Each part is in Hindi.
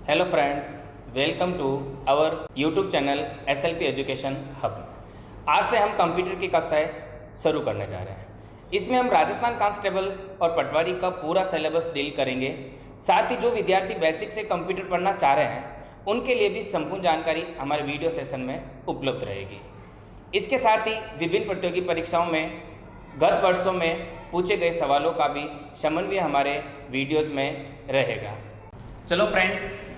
Hello friends, welcome to our YouTube channel SLP education hub. आज से हम कंप्यूटर की कक्षाएं शुरू करने जा रहे हैं। इसमें हम राजस्थान कांस्टेबल और पटवारी का पूरा सिलेबस डील करेंगे। साथ ही जो विद्यार्थी बेसिक से कंप्यूटर पढ़ना चाह रहे हैं उनके लिए भी संपूर्ण जानकारी हमारे वीडियो सेशन में उपलब्ध रहेगी। इसके साथ ही विभिन्न प्रतियोगी परीक्षाओं में गत वर्षों में पूछे गए सवालों का भी समन्वय हमारे वीडियोज़ में रहेगा। चलो फ्रेंड,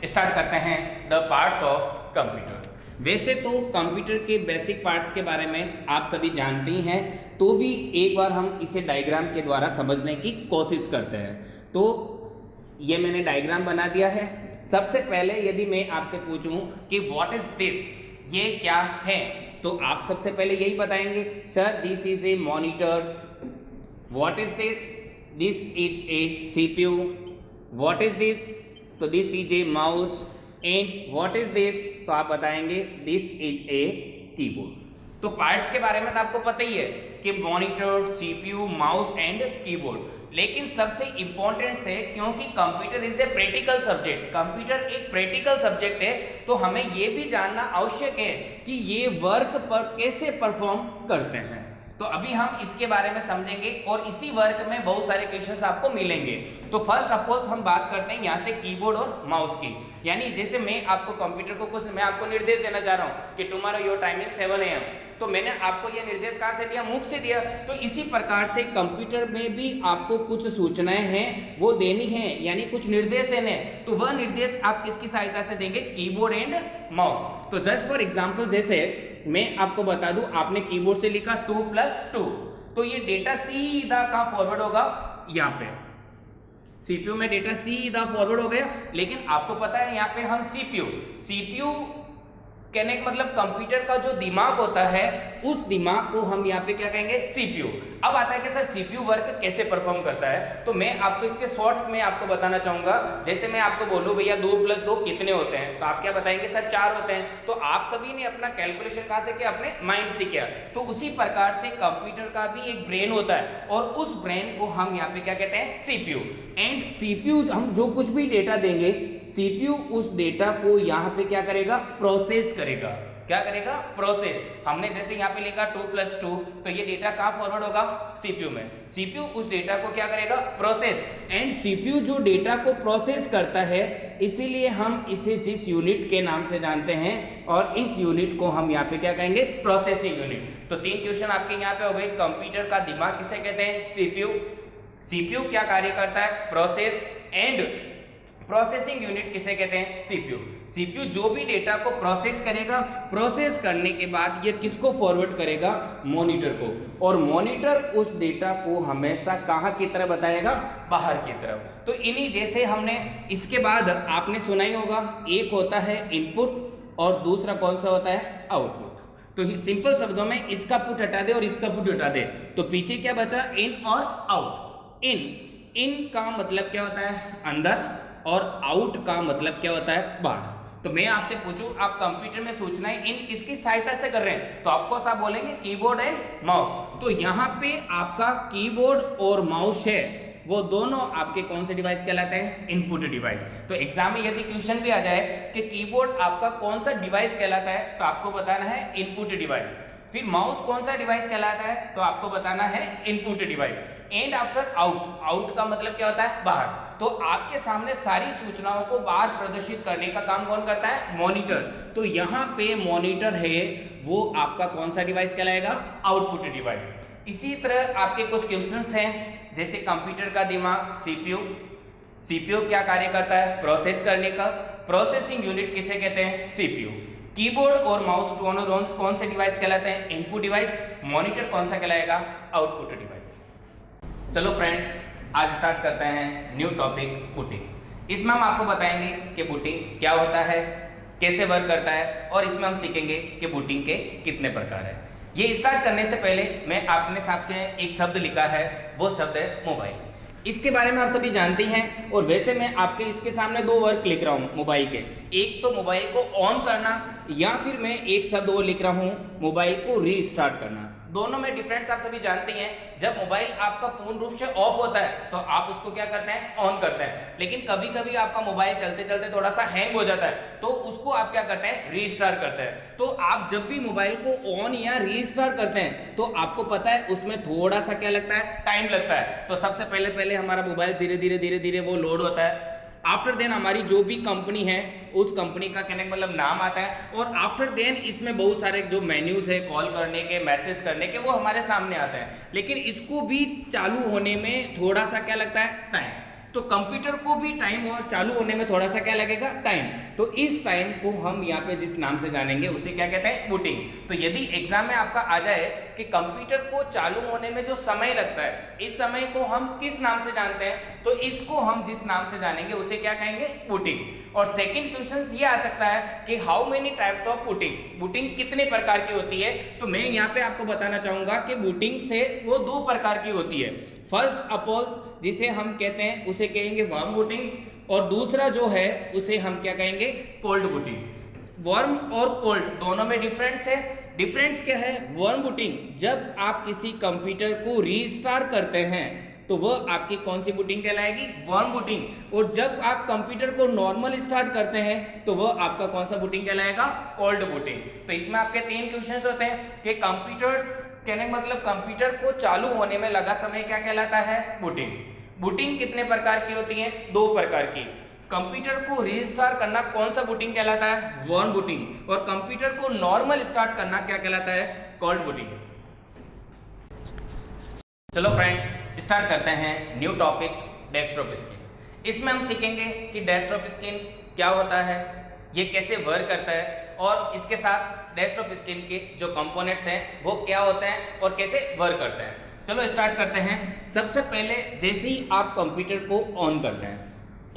स्टार्ट करते हैं द पार्ट्स ऑफ कंप्यूटर। वैसे तो कंप्यूटर के बेसिक पार्ट्स के बारे में आप सभी जानते ही हैं, तो भी एक बार हम इसे डायग्राम के द्वारा समझने की कोशिश करते हैं। तो ये मैंने डायग्राम बना दिया है। सबसे पहले यदि मैं आपसे पूछूं कि व्हाट इज दिस, ये क्या है, तो आप सबसे पहले यही बताएंगे sir this is a monitors. What is this? This is a CPU। What is this? तो this is a mouse. And what is this? तो आप बताएंगे दिस इज ए कीबोर्ड। तो पार्ट्स के बारे में तो आपको पता ही है कि monitor, CPU, mouse and keyboard. लेकिन सबसे इंपॉर्टेंट से, क्योंकि computer is a practical subject, computer एक प्रैक्टिकल सब्जेक्ट है, तो हमें यह भी जानना आवश्यक है कि ये वर्क पर कैसे परफॉर्म करते हैं। तो अभी हम इसके बारे में समझेंगे और इसी वर्क में बहुत सारे क्वेश्चंस आपको मिलेंगे। तो फर्स्ट ऑफ ऑल हम बात करते हैं यहाँ से कीबोर्ड और माउस की। यानी जैसे मैं आपको कंप्यूटर को मैं आपको निर्देश देना चाह रहा हूँ कि टुमारो योर टाइमिंग 7 AM, तो मैंने आपको यह निर्देश कहाँ से दिया? मुख से दिया। तो इसी प्रकार से कंप्यूटर में भी आपको कुछ सूचनाएं हैं वो देनी है, यानी कुछ निर्देश देने हैं। तो वह निर्देश आप किसकी सहायता से देंगे? Keyboard and mouse. तो जस्ट फॉर एग्जाम्पल, जैसे मैं आपको बता दूं, आपने कीबोर्ड से लिखा 2+2, तो ये डेटा सीधा कहां फॉरवर्ड होगा? यहाँ पे CPU में डेटा सीधा फॉरवर्ड हो गया। लेकिन आपको पता है यहाँ पे हम CPU कहने का मतलब कंप्यूटर का जो दिमाग होता है, उस दिमाग को हम यहाँ पे क्या कहेंगे? CPU। अब आता है कि सर CPU वर्क कैसे परफॉर्म करता है, तो मैं आपको इसके शॉर्ट में आपको बताना चाहूंगा। जैसे मैं आपको बोलूं भैया 2+2 कितने होते हैं, तो आप क्या बताएंगे? सर 4 होते हैं। तो आप सभी ने अपना कैलकुलेशन कहाँ से किया? अपने माइंड से किया। तो उसी प्रकार से कंप्यूटर का भी एक ब्रेन होता है, और उस ब्रेन को हम यहाँ पे क्या कहते हैं? CPU। एंड CPU हम जो कुछ भी डेटा देंगे, CPU उस डेटा को यहाँ पे क्या करेगा? प्रोसेस करेगा। क्या करेगा? प्रोसेस। हमने जैसे यहाँ पे लिखा 2+2, तो ये डेटा कहाँ फॉरवर्ड होगा? CPU में। CPU उस डेटा को क्या करेगा? प्रोसेस। एंड CPU जो डेटा को प्रोसेस करता है, इसीलिए हम इसे जिस यूनिट के नाम से जानते हैं, और इस यूनिट को हम यहाँ पे क्या कहेंगे? Processing unit. तो 3 क्वेश्चन आपके यहाँ पे हो गए। कंप्यूटर का दिमाग किसे कहते हैं? CPU। CPU क्या कार्य करता है? प्रोसेस। एंड प्रोसेसिंग यूनिट किसे कहते हैं? CPU जो भी डेटा को प्रोसेस करेगा, प्रोसेस करने के बाद ये किसको फॉरवर्ड करेगा? मॉनिटर को। और मॉनिटर उस डेटा को हमेशा कहाँ की तरफ बताएगा? बाहर की तरफ। तो इन्हीं जैसे हमने इसके बाद आपने सुना ही होगा, एक होता है इनपुट और दूसरा कौन सा होता है? आउटपुट। तो सिंपल शब्दों में इसका पुट हटा दे और इसका पुट हटा दे, तो पीछे क्या बचा? इन और आउट। इन का मतलब क्या होता है? अंदर, और आउट का मतलब क्या होता है? बाहर। तो मैं आपसे पूछूं, आप कंप्यूटर में सूचनाएं इन किसकी सहायता से कर रहे हैं, तो आपको आप बोलेंगे कीबोर्ड एंड माउस। तो यहाँ पे आपका कीबोर्ड और माउस है, वो दोनों आपके कौन से डिवाइस कहलाते हैं? Input device. तो एग्जाम में यदि क्वेश्चन भी आ जाए कि कीबोर्ड आपका कौन सा डिवाइस कहलाता है, तो आपको बताना है इनपुट डिवाइस। फिर माउस कौन सा डिवाइस कहलाता है, तो आपको बताना है input device. And after out का मतलब क्या होता है? बाहर। तो आपके सामने सारी सूचनाओं को बाहर प्रदर्शित करने का काम कौन करता है? मॉनिटर। तो यहाँ पे मॉनिटर है, वो आपका कौन सा डिवाइस कहलाएगा? Output device. इसी तरह आपके कुछ क्वेश्चंस हैं, जैसे कंप्यूटर का दिमाग CPU क्या कार्य करता है? प्रोसेस करने का। प्रोसेसिंग यूनिट किसे कहते हैं? CPU। कीबोर्ड और माउस दोनों कौन से डिवाइस कहलाते हैं? Input device. मॉनिटर कौन सा कहलाएगा? Output device. चलो फ्रेंड्स, आज स्टार्ट करते हैं न्यू टॉपिक, बूटिंग। इसमें हम आपको बताएंगे कि बूटिंग क्या होता है, कैसे वर्क करता है, और इसमें हम सीखेंगे कि बूटिंग के कितने प्रकार है। ये स्टार्ट करने से पहले मैं आपने सामने एक शब्द लिखा है, वो शब्द है मोबाइल। इसके बारे में आप सभी जानते हैं, और वैसे मैं आपके इसके सामने 2 वर्क लिख रहा हूँ मोबाइल के। एक तो मोबाइल को ऑन करना, या फिर मैं एक शब्द और लिख रहा हूँ मोबाइल को रीस्टार्ट करना। दोनों में डिफरेंस आप सभी जानते हैं। जब मोबाइल आपका पूर्ण रूप से ऑफ होता है तो आप उसको क्या करते हैं, ऑन करते हैं। लेकिन कभी कभी आपका मोबाइल चलते चलते थोड़ा सा हैंग हो जाता है तो उसको आप क्या करते हैं, रीस्टार्ट करते हैं। तो आप जब भी मोबाइल को ऑन या रीस्टार्ट करते हैं तो आपको पता है उसमें थोड़ा सा क्या लगता है, टाइम लगता है। तो सबसे पहले हमारा मोबाइल धीरे धीरे वो लोड होता है। आफ्टर देन हमारी जो भी कंपनी है उस कंपनी का कहने का मतलब नाम आता है, और आफ्टर देन इसमें बहुत सारे जो मेन्यूज है कॉल करने के, मैसेज करने के, वो हमारे सामने आते हैं। लेकिन इसको भी चालू होने में थोड़ा सा क्या लगता है, टाइम। तो कंप्यूटर को भी टाइम और चालू होने में थोड़ा सा क्या लगेगा, टाइम। तो इस टाइम को हम यहाँ पे जिस नाम से जानेंगे उसे क्या कहते हैं, बूटिंग। तो यदि एग्जाम में आपका आ जाए कि कंप्यूटर को चालू होने में जो समय लगता है, इस समय को हम किस नाम से जानते हैं, तो इसको हम जिस नाम से जानेंगे उसे क्या कहेंगे, बूटिंग। और सेकंड क्वेश्चन ये आ सकता है कि how many types of booting, booting कितने प्रकार की होती है। तो मैं यहाँ पे आपको बताना चाहूंगा कि बूटिंग से वो 2 प्रकार की होती है। फर्स्ट अपोल्स जिसे हम कहते हैं उसे कहेंगे वार्म बूटिंग, और दूसरा जो है उसे हम क्या कहेंगे, कोल्ड बूटिंग। वार्म और कोल्ड दोनों में डिफरेंस है। डिफरेंस क्या है, वार्म बूटिंग जब आप किसी कंप्यूटर को रीस्टार्ट करते हैं तो वह आपकी कौन सी बूटिंग कहलाएगी, वार्म बूटिंग। और जब आप कंप्यूटर को नॉर्मल स्टार्ट करते हैं तो वह आपका कौन सा बूटिंग कहलाएगा, कोल्ड बूटिंग। तो इसमें आपके 3 क्वेश्चंस होते हैं कि कंप्यूटर कहने का मतलब कंप्यूटर को चालू होने में लगा समय क्या कहलाता है, बूटिंग। बूटिंग कितने प्रकार की होती है, 2 प्रकार की। कंप्यूटर को रीस्टार्ट करना कौन सा बूटिंग कहलाता है, वार्म बूटिंग। और कंप्यूटर को नॉर्मल स्टार्ट करना क्या कहलाता है, कोल्ड बूटिंग। चलो फ्रेंड्स, स्टार्ट करते हैं न्यू टॉपिक, डेस्कटॉप स्क्रीन। इसमें हम सीखेंगे कि डेस्कटॉप स्क्रीन क्या होता है, ये कैसे वर्क करता है, और इसके साथ डेस्कटॉप स्क्रीन के जो कंपोनेंट्स हैं वो क्या होते हैं और कैसे वर्क करते हैं। चलो स्टार्ट करते हैं। सबसे पहले जैसे ही आप कंप्यूटर को ऑन करते हैं,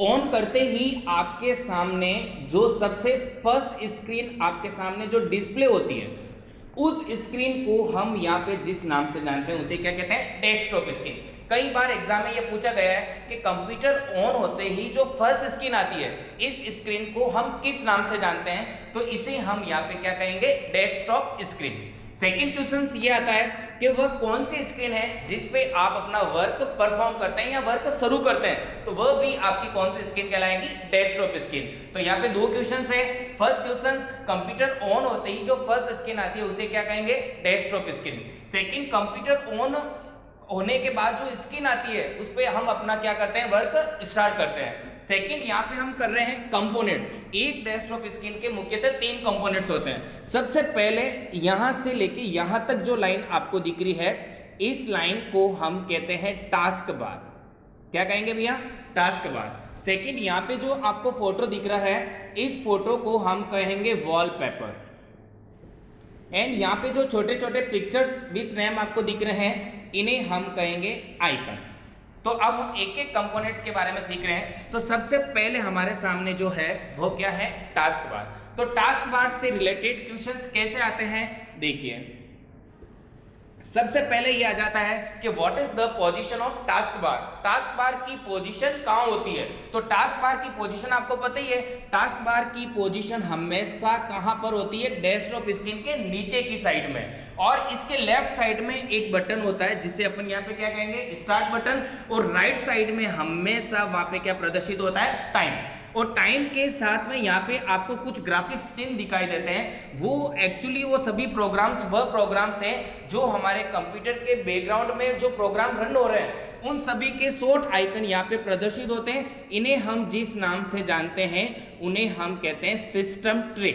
ऑन करते ही आपके सामने जो सबसे फर्स्ट स्क्रीन आपके सामने जो डिस्प्ले होती है, उस स्क्रीन को हम यहाँ पे जिस नाम से जानते हैं उसे क्या कहते हैं, डेस्कटॉप स्क्रीन। कई बार एग्जाम में यह पूछा गया है कि कंप्यूटर ऑन होते ही जो फर्स्ट स्क्रीन आती है, इस स्क्रीन को हम किस नाम से जानते हैं, तो इसे हम यहाँ पे क्या कहेंगे, डेस्कटॉप स्क्रीन। सेकंड क्वेश्चन ये आता है कि वह कौन सी स्क्रीन है जिस पे आप अपना वर्क परफॉर्म करते हैं या वर्क शुरू करते हैं, तो वह भी आपकी कौन सी स्क्रीन कहलाएगी, डेस्कटॉप स्क्रीन। तो यहाँ पे 2 क्वेश्चंस है। फर्स्ट क्वेश्चन, कंप्यूटर ऑन होते ही जो फर्स्ट स्क्रीन आती है उसे क्या कहेंगे, desktop screen. Second, computer on होने के बाद जो स्क्रीन आती है उस पर हम अपना क्या करते हैं, वर्क स्टार्ट करते हैं। सेकंड, यहाँ पे हम कर रहे हैं कंपोनेंट्स। एक डेस्कटॉप स्क्रीन के मुख्यतः 3 कंपोनेंट्स होते हैं। सबसे पहले यहाँ से लेके यहाँ तक जो लाइन आपको दिख रही है, इस लाइन को हम कहते हैं टास्क बार। क्या कहेंगे भैया, टास्क बार। सेकंड, यहाँ पे जो आपको फोटो दिख रहा है, इस फोटो को हम कहेंगे वॉलपेपर। एंड यहाँ पे जो छोटे छोटे पिक्चर्स विथ नेम आपको दिख रहे हैं, इन्हें हम कहेंगे आइकन। तो अब हम एक एक कंपोनेंट्स के बारे में सीख रहे हैं। तो सबसे पहले हमारे सामने जो है वो क्या है, टास्क बार। तो टास्क बार से रिलेटेड क्वेश्चंस कैसे आते हैं, देखिए। सबसे पहले ये आ जाता है कि what is the position of task bar. Task bar की पोजीशन कहाँ होती है, तो टास्क बार की पोजीशन आपको पता ही है। टास्क बार की पोजीशन हमेशा कहाँ पर होती है, डेस्कटॉप स्क्रीन के नीचे की साइड में, और इसके लेफ्ट साइड में एक बटन होता है जिसे अपन यहाँ पे क्या कहेंगे, स्टार्ट बटन। और राइट साइड में हमेशा वहां पे क्या प्रदर्शित होता है, टाइम। और टाइम के साथ में यहाँ पे आपको कुछ ग्राफिक्स चिन्ह दिखाई देते हैं। वो एक्चुअली वो सभी प्रोग्राम्स वह प्रोग्राम्स हैं जो हमारे कंप्यूटर के बैकग्राउंड में जो प्रोग्राम रन हो रहे हैं, उन सभी के शॉर्ट आइकन यहाँ पे प्रदर्शित होते हैं। इन्हें हम जिस नाम से जानते हैं उन्हें हम कहते हैं सिस्टम ट्रे।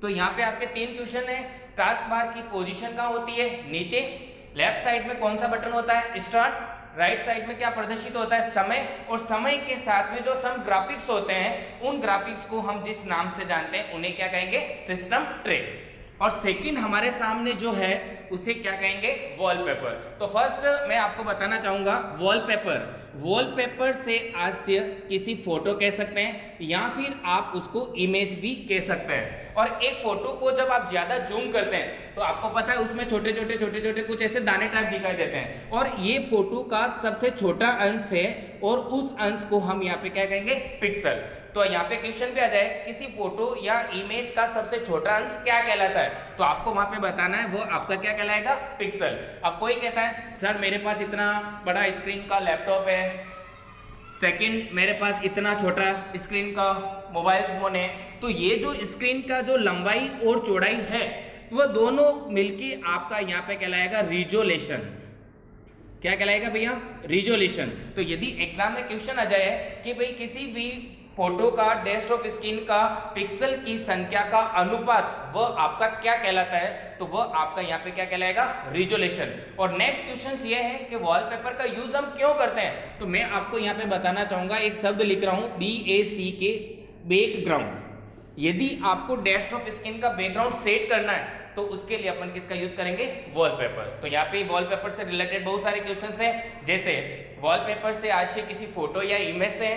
तो यहाँ पे आपके 3 क्वेश्चन है। टास्क बार की पोजीशन कहाँ होती है, नीचे। लेफ्ट साइड में कौन सा बटन होता है, स्टार्ट। राइट साइड में क्या प्रदर्शित होता है, समय। और समय के साथ में जो सम ग्राफिक्स होते हैं, उन ग्राफिक्स को हम जिस नाम से जानते हैं उन्हें क्या कहेंगे, सिस्टम ट्रे। और सेकंड हमारे सामने जो है उसे क्या कहेंगे, वॉलपेपर। तो फर्स्ट मैं आपको बताना चाहूंगा वॉलपेपर। वॉलपेपर से आज किसी फोटो कह सकते हैं या फिर आप उसको इमेज भी कह सकते हैं। और एक फोटो को जब आप ज्यादा जूम करते हैं तो आपको पता है उसमें छोटे छोटे कुछ ऐसे दाने टाइप दिखाई देते हैं, और ये फोटो का सबसे छोटा अंश है, और उस अंश को हम यहाँ पे क्या कहेंगे, पिक्सल। तो यहाँ पे क्वेश्चन पे आ जाए किसी फोटो या इमेज का सबसे छोटा अंश क्या कहलाता है, तो आपको वहां पे बताना है वो आपका क्या कहलाएगा, पिक्सल। अब कोई कहता है सर मेरे पास इतना बड़ा स्क्रीन का लैपटॉप है, सेकंड मेरे पास इतना छोटा स्क्रीन का मोबाइल फोन है, तो ये जो स्क्रीन का जो लंबाई और चौड़ाई है वो दोनों मिलके आपका यहाँ पे कहलाएगा रिजोल्यूशन। क्या कहलाएगा भैया, रिजोल्यूशन। तो यदि एग्जाम में क्वेश्चन आ जाए कि भाई किसी भी फोटो का डेस्कटॉप स्क्रीन का पिक्सल की संख्या का अनुपात वह आपका क्या कहलाता है, तो वह आपका यहाँ पे क्या कहलाएगा, रिजोल्यूशन। और नेक्स्ट क्वेश्चन ये है कि वॉलपेपर का यूज हम क्यों करते हैं, तो मैं आपको यहाँ पे बताना चाहूंगा, एक शब्द लिख रहा हूँ BACK, बैकग्राउंड। यदि आपको डेस्कटॉप स्क्रीन का बैकग्राउंड सेट करना है तो उसके लिए अपन किसका यूज करेंगे, वॉलपेपर। तो यहाँ पे वॉलपेपर से रिलेटेड बहुत सारे क्वेश्चंस हैं, जैसे वॉलपेपर से आशय किसी फोटो या इमेज से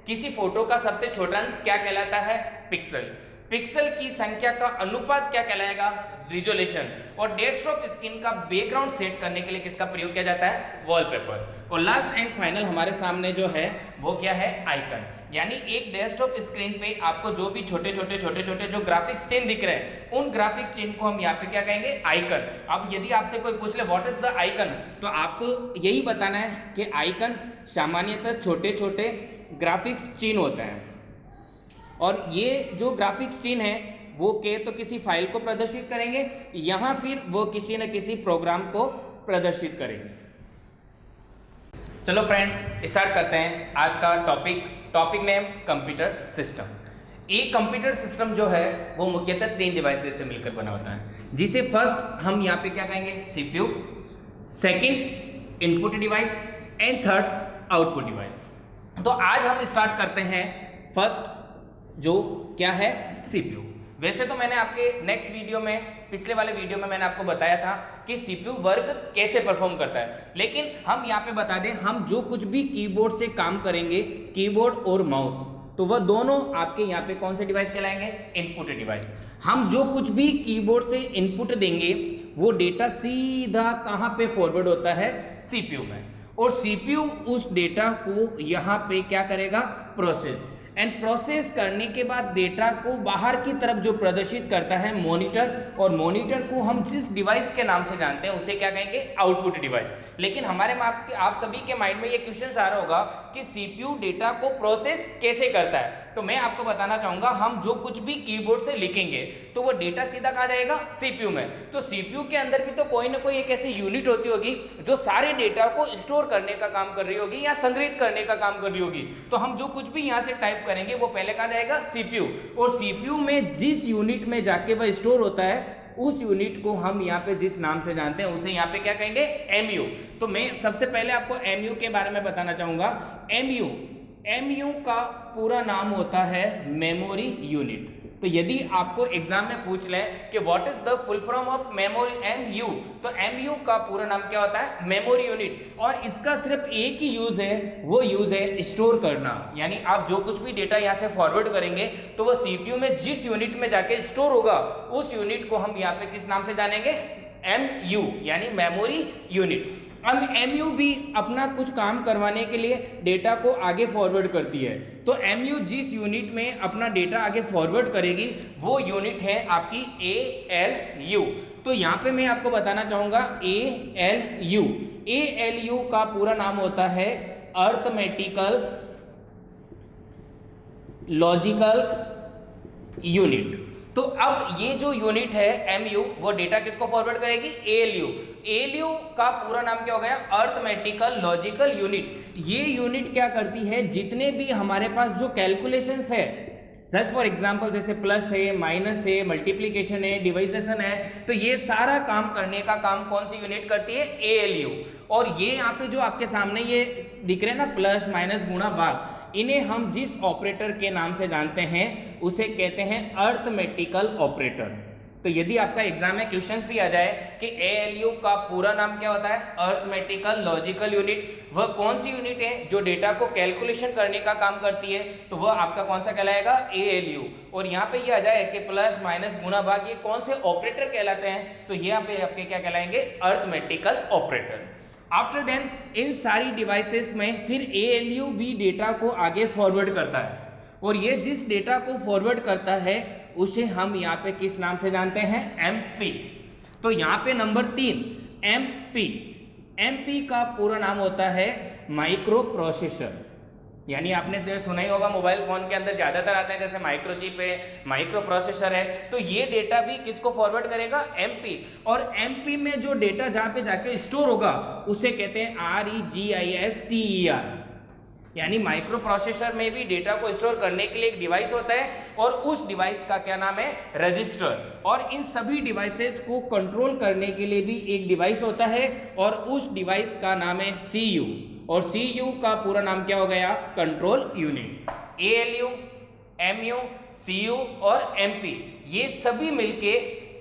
किसी फोटो का सबसे छोटा अंश क्या कहलाता है, पिक्सल। पिक्सल की संख्या का अनुपात क्या कहलाएगा, रिजोल्यूशन। और डेस्कटॉप स्क्रीन का बैकग्राउंड सेट करने के लिए किसका प्रयोग किया जाता है, वॉलपेपर। और लास्ट एंड फाइनल हमारे सामने जो है वो क्या है, आइकन। यानी एक डेस्कटॉप स्क्रीन पे आपको जो भी छोटे छोटे जो ग्राफिक्स चिन्ह दिख रहे हैं, उन ग्राफिक्स चिन्ह को हम यहाँ पे क्या कहेंगे, आइकन। अब यदि आपसे कोई पूछ ले व्हाट इज द आइकन, तो आपको यही बताना है कि आइकन सामान्यतः छोटे छोटे ग्राफिक्स चिन्ह होते हैं, और ये जो ग्राफिक्स चिन्ह है वो तो किसी फाइल को प्रदर्शित करेंगे, यहाँ फिर वो किसी न किसी प्रोग्राम को प्रदर्शित करेंगे। चलो फ्रेंड्स स्टार्ट करते हैं आज का टॉपिक नेम कंप्यूटर सिस्टम। एक कंप्यूटर सिस्टम जो है वो मुख्यतः 3 डिवाइसेस से मिलकर बना होता है, जिसे फर्स्ट हम यहाँ पे क्या कहेंगे, CPU, second input device and third output device. तो आज हम स्टार्ट करते हैं फर्स्ट जो क्या है, CPU। वैसे तो मैंने आपके नेक्स्ट वीडियो में, पिछले वाले वीडियो में मैंने आपको बताया था कि CPU वर्क कैसे परफॉर्म करता है, लेकिन हम यहाँ पे बता दें, हम जो कुछ भी कीबोर्ड से काम करेंगे, कीबोर्ड और माउस, तो वह दोनों आपके यहाँ पे कौन से डिवाइस कहलाएंगे, इनपुट डिवाइस। हम जो कुछ भी कीबोर्ड से इनपुट देंगे वो डेटा सीधा कहाँ पे फॉरवर्ड होता है, CPU में, और CPU उस डेटा को यहाँ पे क्या करेगा, प्रोसेस, एंड प्रोसेस करने के बाद डेटा को बाहर की तरफ जो प्रदर्शित करता है मॉनिटर, और मॉनिटर को हम जिस डिवाइस के नाम से जानते हैं उसे क्या कहेंगे, आउटपुट डिवाइस। लेकिन हमारे आप सभी के माइंड में ये क्वेश्चन आ रहा होगा कि CPU डेटा को प्रोसेस कैसे करता है, तो मैं आपको बताना चाहूंगा, हम जो कुछ भी कीबोर्ड से लिखेंगे तो वो डेटा सीधा कहाँ जाएगा, CPU में। तो CPU के अंदर भी तो कोई ना कोई एक ऐसी यूनिट होती होगी जो सारे डेटा को स्टोर करने का काम कर रही होगी या संग्रहित करने का काम कर रही होगी। तो हम जो कुछ भी यहाँ से टाइप करेंगे वो पहले कहाँ जाएगा, CPU, और CPU में जिस यूनिट में जाके वह स्टोर होता है उस यूनिट को हम यहाँ पे जिस नाम से जानते हैं उसे यहाँ पे क्या कहेंगे, MU। तो मैं सबसे पहले आपको MU के बारे में बताना चाहूंगा। MU का पूरा नाम होता है मेमोरी यूनिट। तो यदि आपको एग्जाम में पूछ ले कि what is the full form of memory, MU, तो MU का पूरा नाम क्या होता है, मेमोरी यूनिट। और इसका सिर्फ एक ही यूज है, वो यूज है स्टोर करना। यानी आप जो कुछ भी डेटा यहाँ से फॉरवर्ड करेंगे तो वो CPU में जिस यूनिट में जाके स्टोर होगा उस यूनिट को हम यहाँ पे किस नाम से जानेंगे, MU, यानी मेमोरी यूनिट। अब MU भी अपना कुछ काम करवाने के लिए डेटा को आगे फॉरवर्ड करती है, तो MU जिस यूनिट में अपना डेटा आगे फॉरवर्ड करेगी वो यूनिट है आपकी ALU। तो यहाँ पे मैं आपको बताना चाहूंगा ALU का पूरा नाम होता है अर्थमेटिकल लॉजिकल यूनिट। तो अब ये जो यूनिट है MU वो डेटा किसको फॉरवर्ड करेगी, ALU का पूरा नाम क्या हो गया, अर्थमेटिकल लॉजिकल यूनिट। ये यूनिट क्या करती है, जितने भी हमारे पास जो कैलकुलेशंस है, जस्ट फॉर एग्जांपल जैसे प्लस है, माइनस है, मल्टीप्लिकेशन है, डिवाइजेशन है, तो ये सारा काम करने का काम कौन सी यूनिट करती है, ALU। और ये यहाँ पे जो आपके सामने ये दिख रहे हैं ना, प्लस माइनस गुणा भाग, इन्हें हम जिस ऑपरेटर के नाम से जानते हैं उसे कहते हैं अर्थमेटिकल ऑपरेटर। तो यदि आपका एग्जाम में क्वेश्चंस भी आ जाए कि ALU का पूरा नाम क्या होता है, अर्थमेटिकल लॉजिकल यूनिट, वह कौन सी यूनिट है जो डेटा को कैलकुलेशन करने का काम करती है, तो वह आपका कौन सा कहलाएगा, ALU। और यहाँ पे ये आ जाए कि प्लस माइनस गुना भाग ये कौन से ऑपरेटर कहलाते हैं, तो यहाँ पे आपके क्या कहलाएंगे, arithmetical operator. After then in सारी डिवाइसेस में फिर ALU भी डेटा को आगे फॉरवर्ड करता है, और ये जिस डेटा को फॉरवर्ड करता है उसे हम यहाँ पे किस नाम से जानते हैं, MP। तो यहाँ पे नंबर 3 MP का पूरा नाम होता है माइक्रो प्रोसेसर। यानी आपने सुना ही होगा मोबाइल फोन के अंदर ज्यादातर आते हैं, जैसे माइक्रोचिप है, माइक्रो प्रोसेसर है, तो ये डेटा भी किसको फॉरवर्ड करेगा, MP। और MP में जो डेटा जहाँ पे जाके स्टोर होगा उसे कहते हैं REGISTER। यानी माइक्रो प्रोसेसर में भी डेटा को स्टोर करने के लिए एक डिवाइस होता है, और उस डिवाइस का क्या नाम है, रजिस्टर। और इन सभी डिवाइसेस को कंट्रोल करने के लिए भी एक डिवाइस होता है, और उस डिवाइस का नाम है CU। और CU का पूरा नाम क्या हो गया, control unit. ALU, MU, CU और MP ये सभी मिलके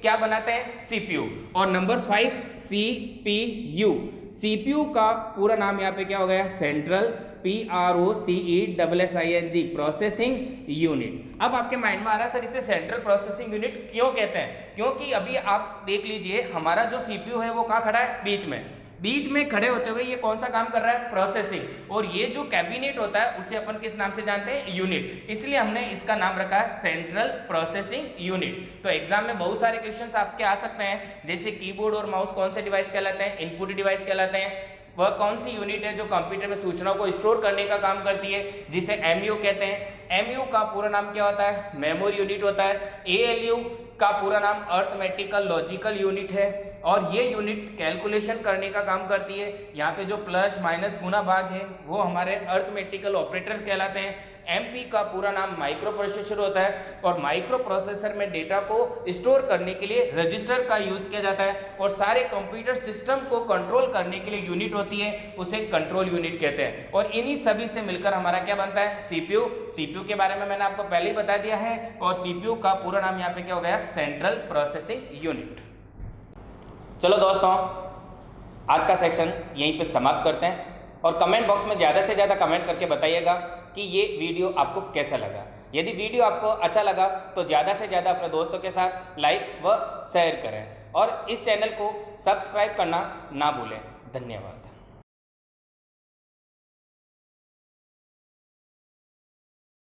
क्या बनाते हैं, CPU। और नंबर 5 CPU का पूरा नाम यहाँ पे क्या हो गया, सेंट्रल PROCESSING प्रोसेसिंग यूनिट। अब आपके माइंड में आ रहा है सर इसे सेंट्रल प्रोसेसिंग यूनिट क्यों कहते हैं, क्योंकि अभी आप देख लीजिए हमारा जो CPU है वो कहाँ खड़ा है, बीच में खड़े होते हुए ये कौन सा काम कर रहा है, प्रोसेसिंग। और ये जो कैबिनेट होता है उसे अपन किस नाम से जानते हैं, यूनिट। इसलिए हमने इसका नाम रखा है सेंट्रल प्रोसेसिंग यूनिट। तो एग्जाम में बहुत सारे क्वेश्चंस आपके आ सकते हैं, जैसे कीबोर्ड और माउस कौन से डिवाइस कहलाते हैं, इनपुट डिवाइस कहलाते हैं। वह कौन सी यूनिट है जो कंप्यूटर में सूचनाओं को स्टोर करने का काम करती है, जिसे MU कहते हैं। MU का पूरा नाम क्या होता है, मेमोरी यूनिट होता है। ALU का पूरा नाम अर्थमेटिकल लॉजिकल यूनिट है, और ये यूनिट कैलकुलेशन करने का काम करती है। यहाँ पे जो प्लस माइनस गुना भाग है वो हमारे अर्थमेटिकल ऑपरेटर कहलाते हैं। MP का पूरा नाम माइक्रो प्रोसेसर होता है, और माइक्रो प्रोसेसर में डेटा को स्टोर करने के लिए रजिस्टर का यूज किया जाता है, और सारे कंप्यूटर सिस्टम को कंट्रोल करने के लिए यूनिट होती है, उसे कंट्रोल यूनिट कहते हैं। और इन्हीं सभी से मिलकर हमारा क्या बनता है, CPU के बारे में मैंने आपको पहले ही बता दिया है, और CPU का पूरा नाम यहाँ पे क्या हो गया, सेंट्रल प्रोसेसिंग यूनिट। चलो दोस्तों, आज का सेक्शन यहीं पे समाप्त करते हैं, और कमेंट बॉक्स में ज़्यादा से ज़्यादा कमेंट करके बताइएगा कि ये वीडियो आपको कैसा लगा। यदि वीडियो आपको अच्छा लगा तो ज़्यादा से ज़्यादा अपने दोस्तों के साथ लाइक व शेयर करें, और इस चैनल को सब्सक्राइब करना ना भूलें। धन्यवाद।